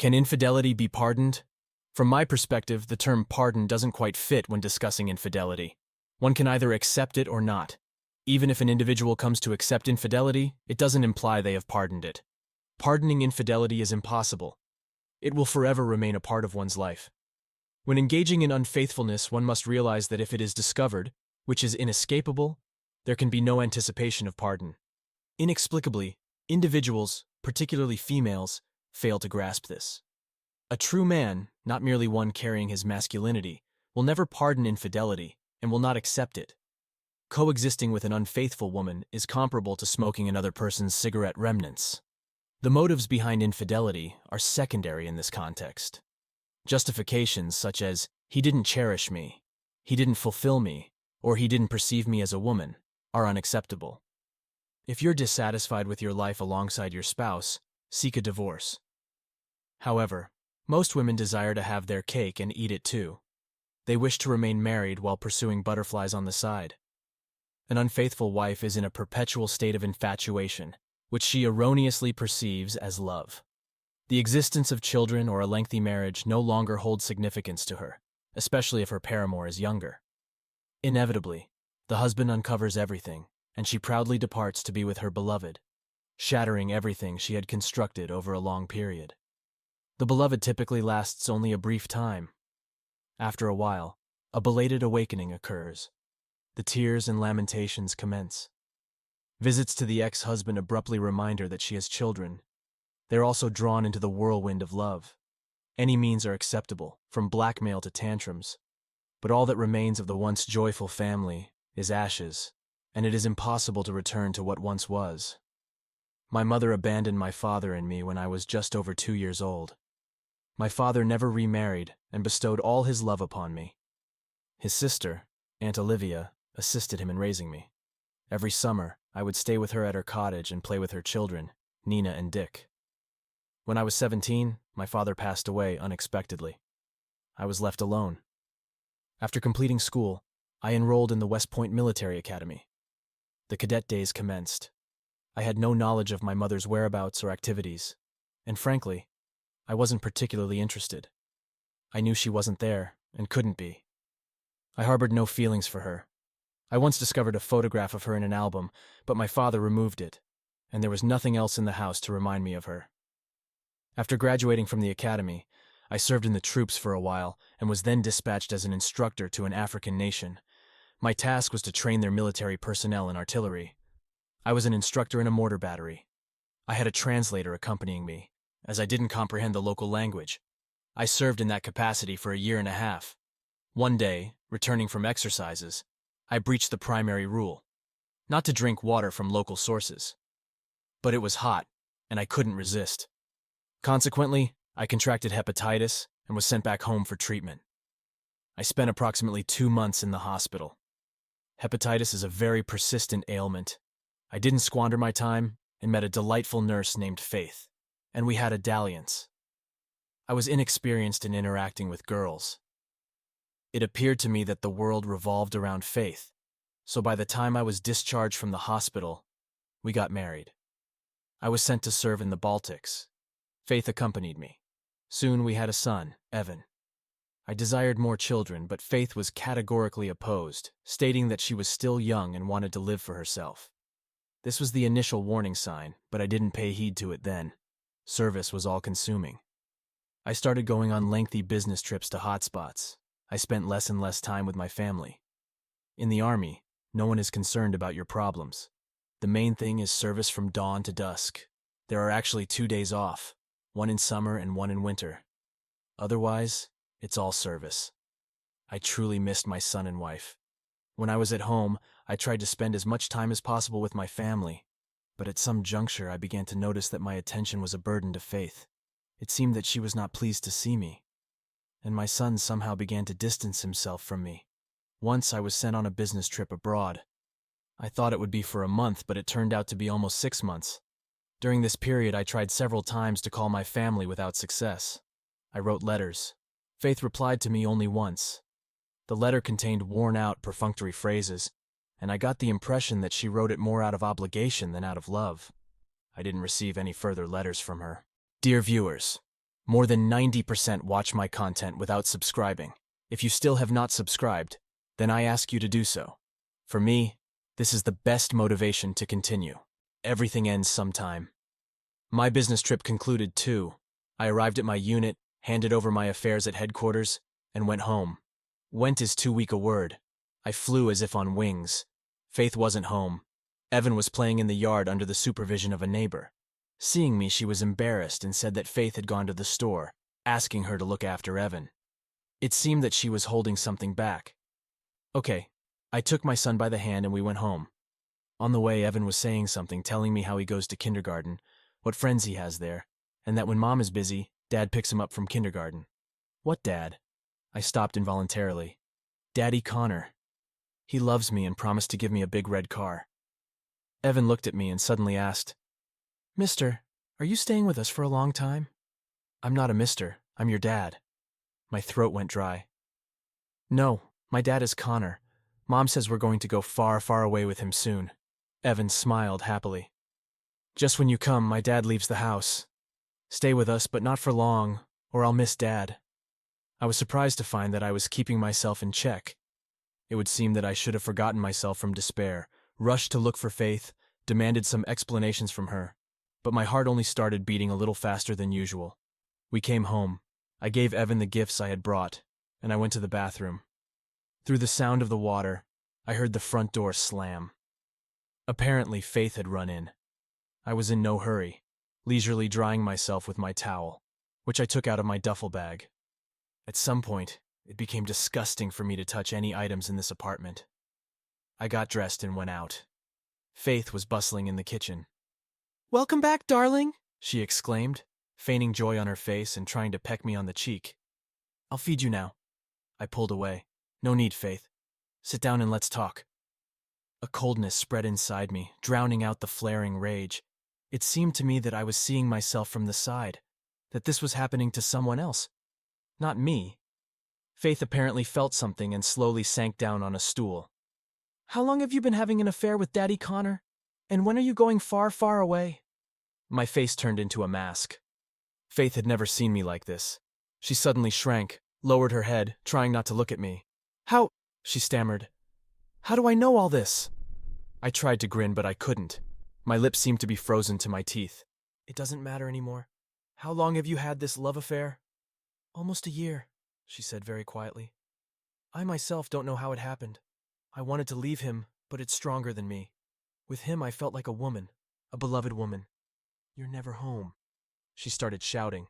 Can infidelity be pardoned? From my perspective, the term pardon doesn't quite fit when discussing infidelity. One can either accept it or not. Even if an individual comes to accept infidelity, it doesn't imply they have pardoned it. Pardoning infidelity is impossible. It will forever remain a part of one's life. When engaging in unfaithfulness, one must realize that if it is discovered, which is inescapable, there can be no anticipation of pardon. Inexplicably, individuals, particularly females, fail to grasp this. A true man, not merely one carrying his masculinity, will never pardon infidelity and will not accept it. Coexisting with an unfaithful woman is comparable to smoking another person's cigarette remnants. The motives behind infidelity are secondary in this context. Justifications such as, he didn't cherish me, he didn't fulfill me, or he didn't perceive me as a woman, are unacceptable. If you're dissatisfied with your life alongside your spouse, seek a divorce. However, most women desire to have their cake and eat it too. They wish to remain married while pursuing butterflies on the side. An unfaithful wife is in a perpetual state of infatuation, which she erroneously perceives as love. The existence of children or a lengthy marriage no longer holds significance to her, especially if her paramour is younger. Inevitably, the husband uncovers everything, and she proudly departs to be with her beloved, shattering everything she had constructed over a long period. The beloved typically lasts only a brief time. After a while, a belated awakening occurs. The tears and lamentations commence. Visits to the ex-husband abruptly remind her that she has children. They're also drawn into the whirlwind of love. Any means are acceptable, from blackmail to tantrums. But all that remains of the once joyful family is ashes, and it is impossible to return to what once was. My mother abandoned my father and me when I was just over 2 years old. My father never remarried and bestowed all his love upon me. His sister, Aunt Olivia, assisted him in raising me. Every summer, I would stay with her at her cottage and play with her children, Nina and Dick. When I was 17, my father passed away unexpectedly. I was left alone. After completing school, I enrolled in the West Point Military Academy. The cadet days commenced. I had no knowledge of my mother's whereabouts or activities, and frankly, I wasn't particularly interested. I knew she wasn't there and couldn't be. I harbored no feelings for her. I once discovered a photograph of her in an album, but my father removed it, and there was nothing else in the house to remind me of her. After graduating from the academy, I served in the troops for a while and was then dispatched as an instructor to an African nation. My task was to train their military personnel in artillery. I was an instructor in a mortar battery. I had a translator accompanying me, as I didn't comprehend the local language. I served in that capacity for 1.5 years. One day, returning from exercises, I breached the primary rule, not to drink water from local sources. But it was hot, and I couldn't resist. Consequently, I contracted hepatitis and was sent back home for treatment. I spent approximately 2 months in the hospital. Hepatitis is a very persistent ailment. I didn't squander my time and met a delightful nurse named Faith, and we had a dalliance. I was inexperienced in interacting with girls. It appeared to me that the world revolved around Faith, so by the time I was discharged from the hospital, we got married. I was sent to serve in the Baltics. Faith accompanied me. Soon we had a son, Evan. I desired more children, but Faith was categorically opposed, stating that she was still young and wanted to live for herself. This was the initial warning sign, but I didn't pay heed to it then. Service was all-consuming. I started going on lengthy business trips to hotspots. I spent less and less time with my family. In the Army, no one is concerned about your problems. The main thing is service from dawn to dusk. There are actually 2 days off, one in summer and one in winter. Otherwise, it's all service. I truly missed my son and wife. When I was at home, I tried to spend as much time as possible with my family, but at some juncture I began to notice that my attention was a burden to Faith. It seemed that she was not pleased to see me, and my son somehow began to distance himself from me. Once I was sent on a business trip abroad. I thought it would be for a month, but it turned out to be almost 6 months. During this period, I tried several times to call my family without success. I wrote letters. Faith replied to me only once. The letter contained worn-out, perfunctory phrases, and I got the impression that she wrote it more out of obligation than out of love. I didn't receive any further letters from her. Dear viewers, More than 90% watch my content without subscribing. If you still have not subscribed, then I ask you to do so. For me, this is the best motivation to continue. Everything ends sometime. My business trip concluded too. I arrived at my unit, handed over my affairs at headquarters, and went home. Went is too weak a word. I flew as if on wings. Faith wasn't home. Evan was playing in the yard under the supervision of a neighbor. Seeing me, she was embarrassed and said that Faith had gone to the store, asking her to look after Evan. It seemed that she was holding something back. Okay, I took my son by the hand and we went home. On the way, Evan was saying something, telling me how he goes to kindergarten, what friends he has there, and that when Mom is busy, Dad picks him up from kindergarten. What Dad? I stopped involuntarily. Daddy Connor. He loves me and promised to give me a big red car. Evan looked at me and suddenly asked, Mister, are you staying with us for a long time? I'm not a mister, I'm your dad. My throat went dry. No, my dad is Connor. Mom says we're going to go far, far away with him soon. Evan smiled happily. Just when you come, my dad leaves the house. Stay with us, but not for long, or I'll miss Dad. I was surprised to find that I was keeping myself in check. It would seem that I should have forgotten myself from despair, rushed to look for Faith, demanded some explanations from her. But my heart only started beating a little faster than usual. We came home. I gave Evan the gifts I had brought, and I went to the bathroom. Through the sound of the water, I heard the front door slam. Apparently, Faith had run in. I was in no hurry, leisurely drying myself with my towel, which I took out of my duffel bag. At some point, it became disgusting for me to touch any items in this apartment. I got dressed and went out. Faith was bustling in the kitchen. Welcome back, darling, she exclaimed, feigning joy on her face and trying to peck me on the cheek. I'll feed you now. I pulled away. No need, Faith. Sit down and let's talk. A coldness spread inside me, drowning out the flaring rage. It seemed to me that I was seeing myself from the side, that this was happening to someone else. Not me. Faith apparently felt something and slowly sank down on a stool. How long have you been having an affair with Daddy Connor? And when are you going far, far away? My face turned into a mask. Faith had never seen me like this. She suddenly shrank, lowered her head, trying not to look at me. How? She stammered. How do I know all this? I tried to grin, but I couldn't. My lips seemed to be frozen to my teeth. It doesn't matter anymore. How long have you had this love affair? Almost a year, she said very quietly. I myself don't know how it happened. I wanted to leave him, but it's stronger than me. With him, I felt like a woman, a beloved woman. You're never home. She started shouting.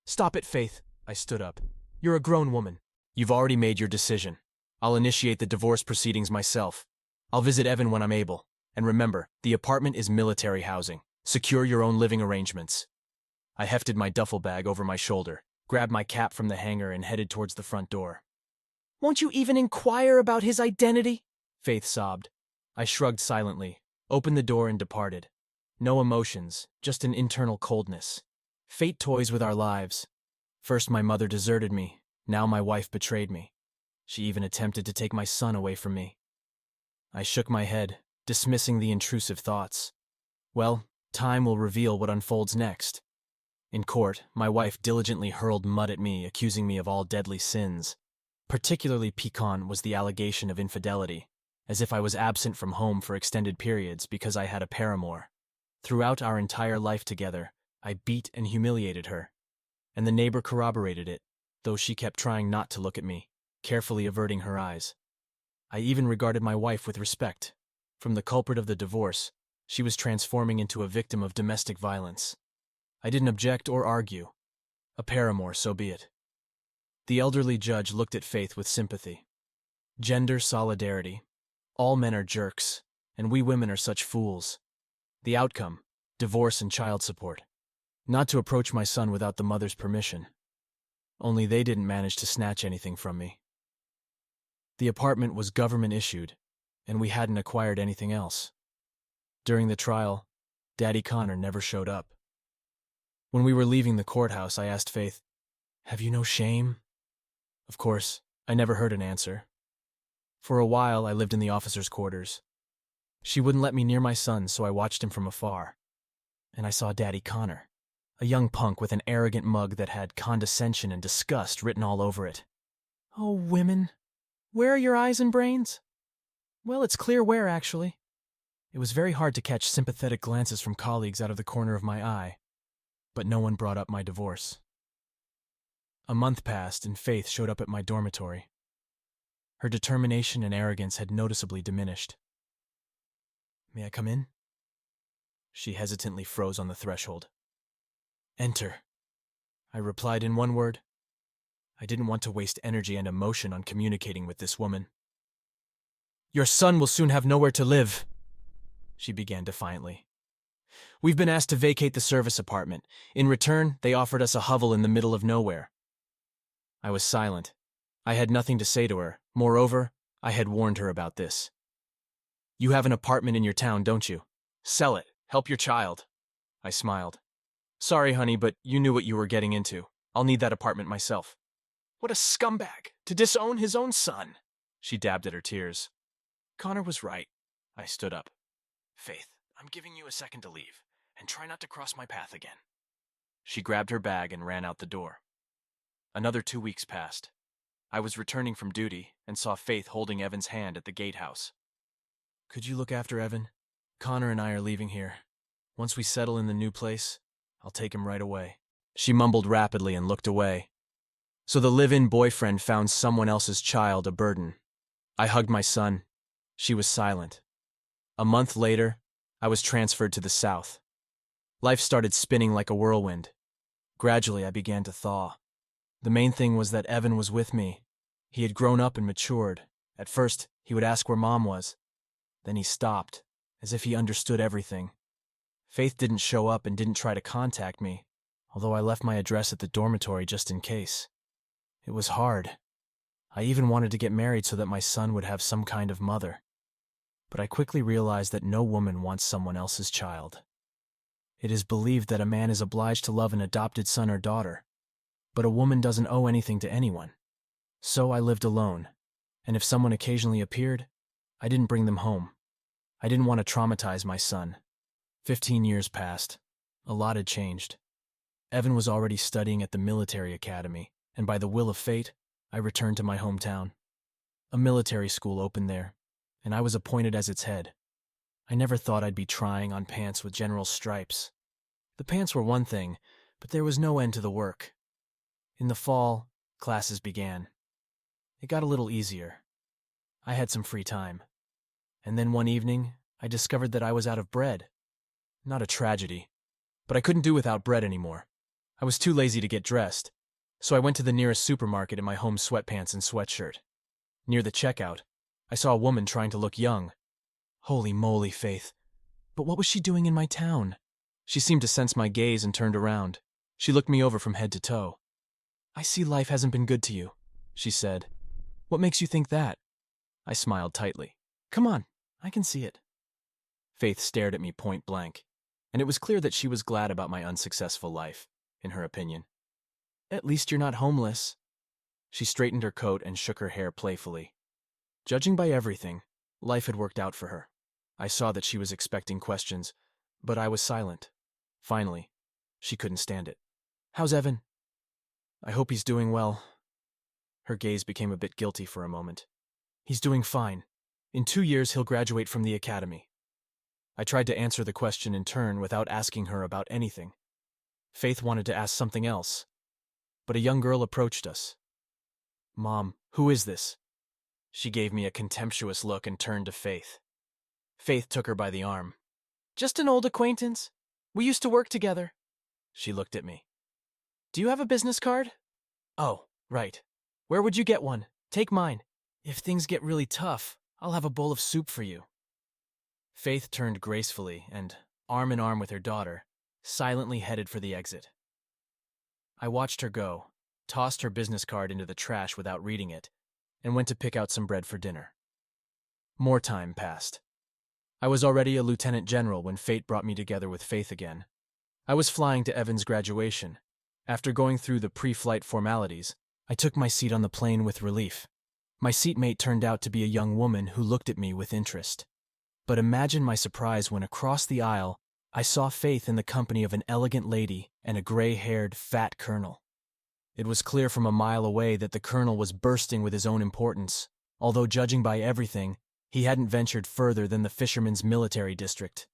Stop it, Faith. I stood up. You're a grown woman. You've already made your decision. I'll initiate the divorce proceedings myself. I'll visit Evan when I'm able. And remember, the apartment is military housing. Secure your own living arrangements. I hefted my duffel bag over my shoulder, grabbed my cap from the hanger, and headed towards the front door. Won't you even inquire about his identity? Faith sobbed. I shrugged silently, opened the door, and departed. No emotions, just an internal coldness. Fate toys with our lives. First my mother deserted me, now my wife betrayed me. She even attempted to take my son away from me. I shook my head, dismissing the intrusive thoughts. Well, time will reveal what unfolds next. In court, my wife diligently hurled mud at me, accusing me of all deadly sins. Particularly piquant was the allegation of infidelity, as if I was absent from home for extended periods because I had a paramour. Throughout our entire life together, I beat and humiliated her, and the neighbor corroborated it, though she kept trying not to look at me, carefully averting her eyes. I even regarded my wife with respect. From the culprit of the divorce, she was transforming into a victim of domestic violence. I didn't object or argue. A paramour, so be it. The elderly judge looked at Faith with sympathy. Gender solidarity. All men are jerks, and we women are such fools. The outcome, divorce and child support. Not to approach my son without the mother's permission. Only they didn't manage to snatch anything from me. The apartment was government issued, and we hadn't acquired anything else. During the trial, Daddy Connor never showed up. When we were leaving the courthouse, I asked Faith, "Have you no shame?" Of course, I never heard an answer. For a while, I lived in the officers' quarters. She wouldn't let me near my son, so I watched him from afar. And I saw Daddy Connor, a young punk with an arrogant mug that had condescension and disgust written all over it. "Oh, women, where are your eyes and brains?" Well, it's clear where, actually. It was very hard to catch sympathetic glances from colleagues out of the corner of my eye, but no one brought up my divorce. A month passed and Faith showed up at my dormitory. Her determination and arrogance had noticeably diminished. "May I come in?" She hesitantly froze on the threshold. "Enter," I replied in one word. I didn't want to waste energy and emotion on communicating with this woman. "Your son will soon have nowhere to live," she began defiantly. "We've been asked to vacate the service apartment. In return, they offered us a hovel in the middle of nowhere." I was silent. I had nothing to say to her. Moreover, I had warned her about this. "You have an apartment in your town, don't you? Sell it. Help your child." I smiled. "Sorry, honey, but you knew what you were getting into. I'll need that apartment myself." "What a scumbag! To disown his own son!" She dabbed at her tears. Connor was right. I stood up. "Faith, I'm giving you a second to leave, and try not to cross my path again." She grabbed her bag and ran out the door. Another 2 weeks passed. I was returning from duty and saw Faith holding Evan's hand at the gatehouse. "Could you look after Evan? Connor and I are leaving here. Once we settle in the new place, I'll take him right away." She mumbled rapidly and looked away. So the live-in boyfriend found someone else's child a burden. I hugged my son. She was silent. A month later, I was transferred to the south. Life started spinning like a whirlwind. Gradually, I began to thaw. The main thing was that Evan was with me. He had grown up and matured. At first, he would ask where Mom was. Then he stopped, as if he understood everything. Faith didn't show up and didn't try to contact me, although I left my address at the dormitory just in case. It was hard. I even wanted to get married so that my son would have some kind of mother. But I quickly realized that no woman wants someone else's child. It is believed that a man is obliged to love an adopted son or daughter, but a woman doesn't owe anything to anyone. So I lived alone, and if someone occasionally appeared, I didn't bring them home. I didn't want to traumatize my son. 15 years passed. A lot had changed. Evan was already studying at the military academy, and by the will of fate, I returned to my hometown. A military school opened there, and I was appointed as its head. I never thought I'd be trying on pants with general stripes. The pants were one thing, but there was no end to the work. In the fall, classes began. It got a little easier. I had some free time. And then one evening, I discovered that I was out of bread. Not a tragedy, but I couldn't do without bread anymore. I was too lazy to get dressed, so I went to the nearest supermarket in my home sweatpants and sweatshirt. Near the checkout, I saw a woman trying to look young. Holy moly, Faith. But what was she doing in my town? She seemed to sense my gaze and turned around. She looked me over from head to toe. "I see life hasn't been good to you," she said. "What makes you think that?" I smiled tightly. "Come on, I can see it." Faith stared at me point blank, and it was clear that she was glad about my unsuccessful life, in her opinion. "At least you're not homeless." She straightened her coat and shook her hair playfully. Judging by everything, life had worked out for her. I saw that she was expecting questions, but I was silent. Finally, she couldn't stand it. "How's Evan?" "I hope he's doing well." Her gaze became a bit guilty for a moment. "He's doing fine. In 2 years, he'll graduate from the academy." I tried to answer the question in turn without asking her about anything. Faith wanted to ask something else, but a young girl approached us. "Mom, who is this?" She gave me a contemptuous look and turned to Faith. Faith took her by the arm. "Just an old acquaintance. We used to work together." She looked at me. "Do you have a business card?" "Oh, right. Where would you get one? Take mine. If things get really tough, I'll have a bowl of soup for you." Faith turned gracefully and, arm in arm with her daughter, silently headed for the exit. I watched her go, tossed her business card into the trash without reading it, and went to pick out some bread for dinner. More time passed. I was already a lieutenant general when fate brought me together with Faith again. I was flying to Evan's graduation. After going through the pre-flight formalities, I took my seat on the plane with relief. My seatmate turned out to be a young woman who looked at me with interest. But imagine my surprise when across the aisle, I saw Faith in the company of an elegant lady and a gray-haired, fat colonel. It was clear from a mile away that the colonel was bursting with his own importance, although judging by everything, he hadn't ventured further than the fisherman's military district.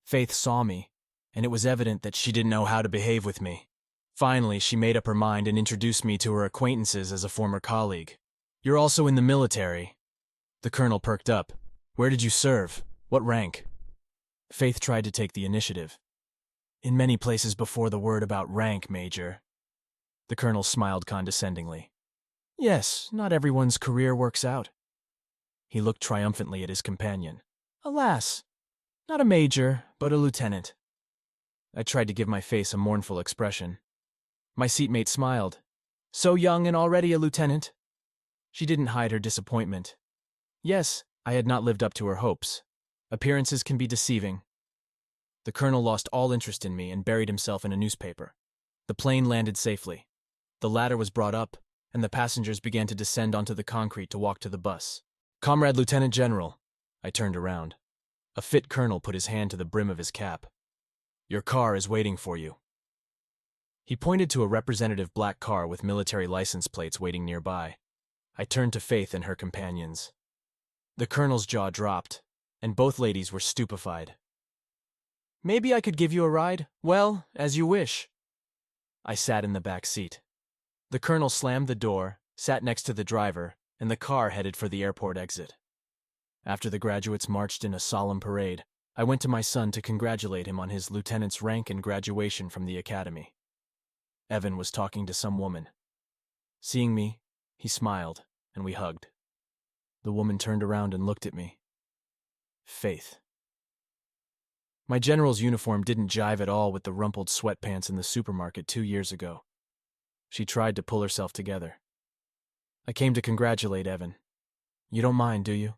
Faith saw me, and it was evident that she didn't know how to behave with me. Finally, she made up her mind and introduced me to her acquaintances as a former colleague. "You're also in the military." The colonel perked up. "Where did you serve? What rank?" Faith tried to take the initiative. "In many places before the word about rank, Major." The colonel smiled condescendingly. "Yes, not everyone's career works out." He looked triumphantly at his companion. "Alas, not a major, but a lieutenant." I tried to give my face a mournful expression. My seatmate smiled. "So young and already a lieutenant?" She didn't hide her disappointment. Yes, I had not lived up to her hopes. Appearances can be deceiving. The colonel lost all interest in me and buried himself in a newspaper. The plane landed safely. The ladder was brought up, and the passengers began to descend onto the concrete to walk to the bus. "Comrade Lieutenant General." I turned around. A fit colonel put his hand to the brim of his cap. "Your car is waiting for you." He pointed to a representative black car with military license plates waiting nearby. I turned to Faith and her companions. The colonel's jaw dropped, and both ladies were stupefied. "Maybe I could give you a ride? Well, as you wish." I sat in the back seat. The colonel slammed the door, sat next to the driver, and the car headed for the airport exit. After the graduates marched in a solemn parade, I went to my son to congratulate him on his lieutenant's rank and graduation from the academy. Evan was talking to some woman. Seeing me, he smiled, and we hugged. The woman turned around and looked at me. Faith. My general's uniform didn't jive at all with the rumpled sweatpants in the supermarket 2 years ago. She tried to pull herself together. "I came to congratulate Evan. You don't mind, do you?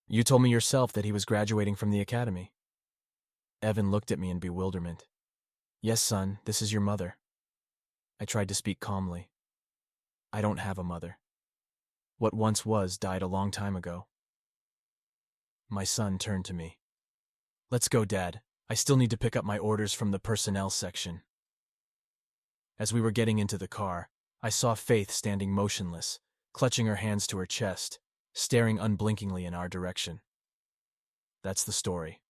You told me yourself that he was graduating from the academy." Evan looked at me in bewilderment. "Yes, son, this is your mother." I tried to speak calmly. "I don't have a mother. What once was died a long time ago." My son turned to me. "Let's go, Dad. I still need to pick up my orders from the personnel section." As we were getting into the car, I saw Faith standing motionless, clutching her hands to her chest, staring unblinkingly in our direction. That's the story.